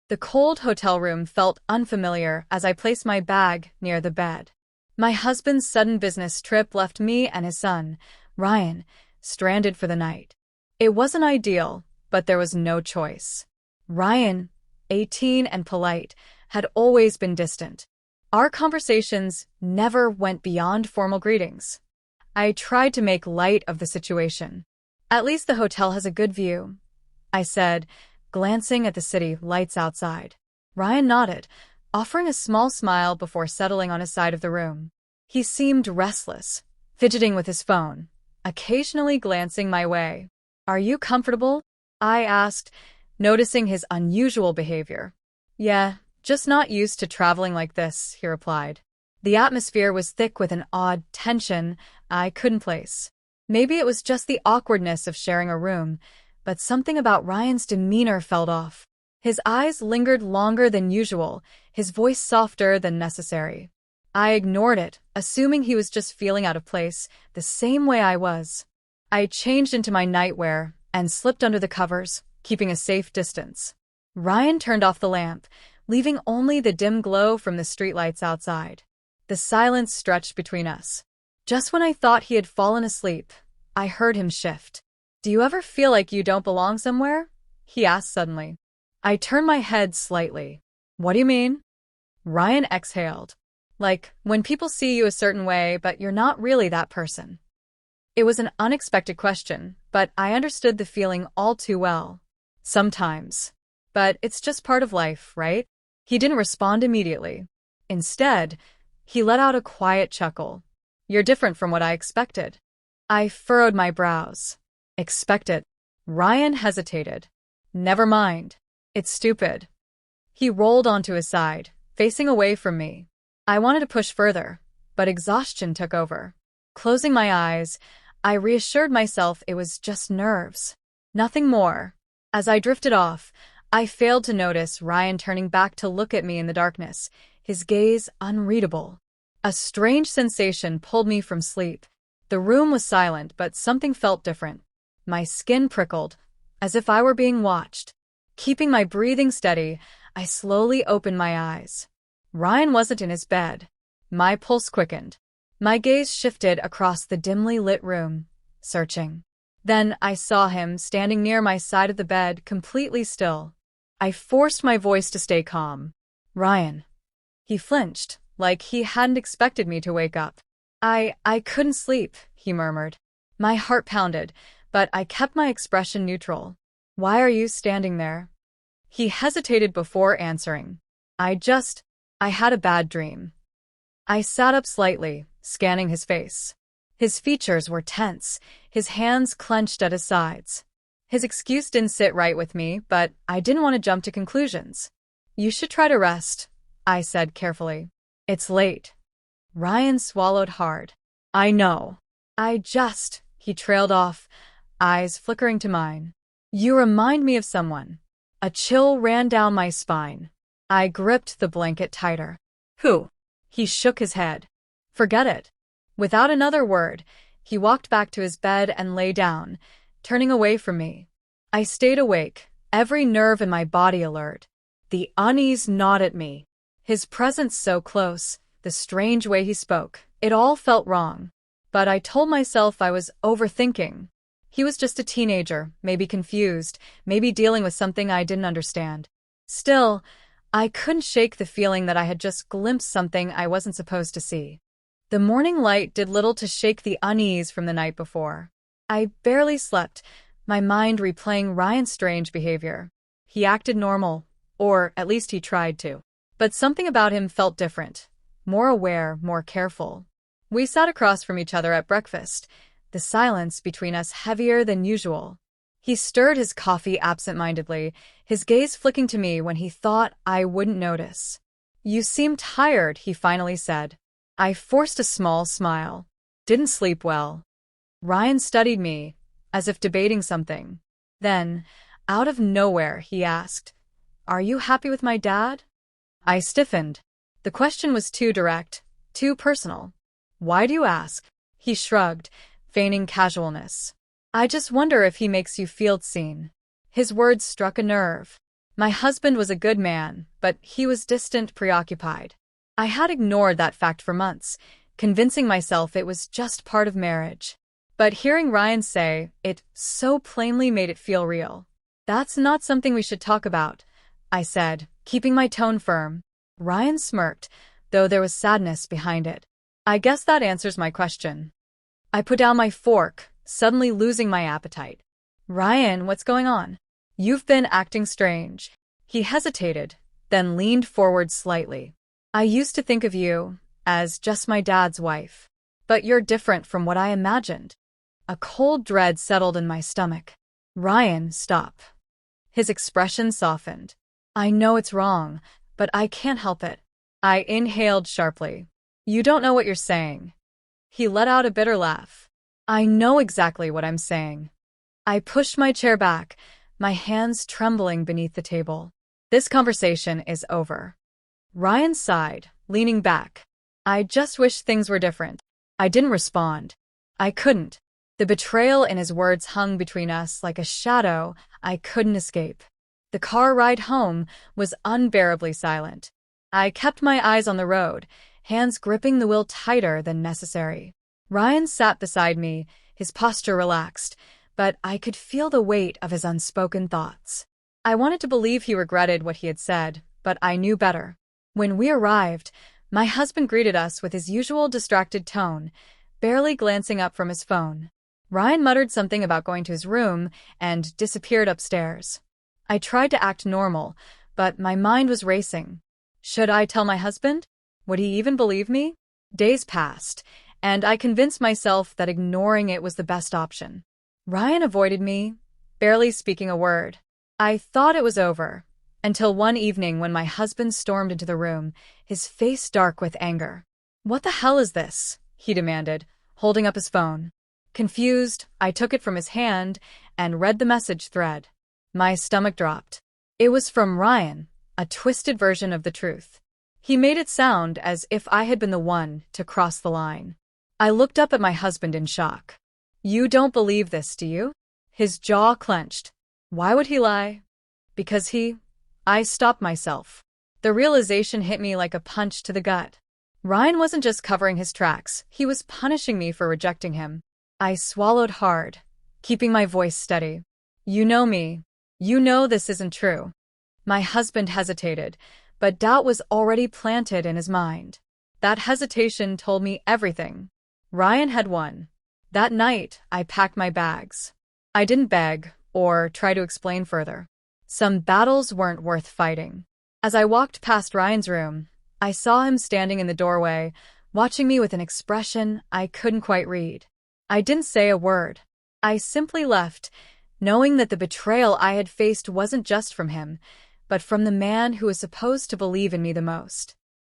The cold hotel room felt unfamiliar as I placed my bag near the bed. My husband's sudden business trip left me and his son, Ryan, stranded for the night. It wasn't ideal, but there was no choice. Ryan, 18 and polite, had always been distant. Our conversations never went beyond formal greetings. I tried to make light of the situation. "At least the hotel has a good view," I said, glancing at the city lights outside. Ryan nodded, offering a small smile before settling on his side of the room. He seemed restless, fidgeting with his phone, occasionally glancing my way. "Are you comfortable?" I asked, noticing his unusual behavior. "Yeah, just not used to traveling like this," he replied. The atmosphere was thick with an odd tension I couldn't place. Maybe it was just the awkwardness of sharing a room, but something about Ryan's demeanor felt off. His eyes lingered longer than usual, his voice softer than necessary. I ignored it, assuming he was just feeling out of place, the same way I was. I changed into my nightwear and slipped under the covers, keeping a safe distance. Ryan turned off the lamp, leaving only the dim glow from the streetlights outside. The silence stretched between us. Just when I thought he had fallen asleep, I heard him shift. "Do you ever feel like you don't belong somewhere?" he asked suddenly. I turned my head slightly. "What do you mean?" Ryan exhaled. "Like, when people see you a certain way, but you're not really that person." It was an unexpected question, but I understood the feeling all too well. "Sometimes. But it's just part of life, right?" He didn't respond immediately. Instead, he let out a quiet chuckle. "You're different from what I expected." I furrowed my brows. "Expected?" Ryan hesitated. "Never mind. It's stupid." He rolled onto his side, facing away from me. I wanted to push further, but exhaustion took over. Closing my eyes, I reassured myself it was just nerves. Nothing more. As I drifted off, I failed to notice Ryan turning back to look at me in the darkness, his gaze unreadable. A strange sensation pulled me from sleep. The room was silent, but something felt different. My skin prickled, as if I were being watched. Keeping my breathing steady, I slowly opened my eyes. Ryan wasn't in his bed. My pulse quickened. My gaze shifted across the dimly lit room, searching. Then I saw him standing near my side of the bed, completely still. I forced my voice to stay calm. "Ryan." He flinched, like he hadn't expected me to wake up. I couldn't sleep," he murmured. My heart pounded, but I kept my expression neutral. "Why are you standing there?" He hesitated before answering. I had a bad dream." I sat up slightly, scanning his face. His features were tense, his hands clenched at his sides. His excuse didn't sit right with me, but I didn't want to jump to conclusions. "You should try to rest," I said carefully. "It's late." Ryan swallowed hard. "I know. He trailed off, eyes flickering to mine. "You remind me of someone." A chill ran down my spine. I gripped the blanket tighter. "Who?" He shook his head. "Forget it." Without another word, he walked back to his bed and lay down, turning away from me. I stayed awake, every nerve in my body alert. The unease gnawed at me. His presence so close, the strange way he spoke, it all felt wrong. But I told myself I was overthinking. He was just a teenager, maybe confused, maybe dealing with something I didn't understand. Still, I couldn't shake the feeling that I had just glimpsed something I wasn't supposed to see. The morning light did little to shake the unease from the night before. I barely slept, my mind replaying Ryan's strange behavior. He acted normal, or at least he tried to. But something about him felt different, more aware, more careful. We sat across from each other at breakfast, the silence between us heavier than usual. He stirred his coffee absent-mindedly, his gaze flicking to me when he thought I wouldn't notice. "You seem tired," he finally said. I forced a small smile. "Didn't sleep well." Ryan studied me, as if debating something. Then, out of nowhere, he asked, "Are you happy with my dad?" I stiffened. The question was too direct, too personal. "Why do you ask?" He shrugged, feigning casualness. "I just wonder if he makes you feel seen." His words struck a nerve. My husband was a good man, but he was distant, preoccupied. I had ignored that fact for months, convincing myself it was just part of marriage. But hearing Ryan say it so plainly made it feel real. "That's not something we should talk about," I said, keeping my tone firm. Ryan smirked, though there was sadness behind it. "I guess that answers my question." I put down my fork, suddenly losing my appetite. "Ryan, what's going on? You've been acting strange." He hesitated, then leaned forward slightly. "I used to think of you as just my dad's wife. But you're different from what I imagined." A cold dread settled in my stomach. "Ryan, stop." His expression softened. "I know it's wrong, but I can't help it." I inhaled sharply. "You don't know what you're saying." He let out a bitter laugh. "I know exactly what I'm saying." I pushed my chair back, my hands trembling beneath the table. "This conversation is over." Ryan sighed, leaning back. "I just wish things were different." I didn't respond. I couldn't. The betrayal in his words hung between us like a shadow I couldn't escape. The car ride home was unbearably silent. I kept my eyes on the road, hands gripping the wheel tighter than necessary. Ryan sat beside me, his posture relaxed, but I could feel the weight of his unspoken thoughts. I wanted to believe he regretted what he had said, but I knew better. When we arrived, my husband greeted us with his usual distracted tone, barely glancing up from his phone. Ryan muttered something about going to his room and disappeared upstairs. I tried to act normal, but my mind was racing. Should I tell my husband? Would he even believe me? Days passed, and I convinced myself that ignoring it was the best option. Ryan avoided me, barely speaking a word. I thought it was over, until one evening when my husband stormed into the room, his face dark with anger. "What the hell is this?" he demanded, holding up his phone. Confused, I took it from his hand and read the message thread. My stomach dropped. It was from Ryan, a twisted version of the truth. He made it sound as if I had been the one to cross the line. I looked up at my husband in shock. "You don't believe this, do you?" His jaw clenched. Why would he lie? Because I stopped myself. The realization hit me like a punch to the gut. Ryan wasn't just covering his tracks, he was punishing me for rejecting him. I swallowed hard, keeping my voice steady. "You know me. You know this isn't true." My husband hesitated, but doubt was already planted in his mind. That hesitation told me everything. Ryan had won. That night, I packed my bags. I didn't beg or try to explain further. Some battles weren't worth fighting. As I walked past Ryan's room, I saw him standing in the doorway, watching me with an expression I couldn't quite read. I didn't say a word. I simply left, knowing that the betrayal I had faced wasn't just from him, but from the man who was supposed to believe in me the most.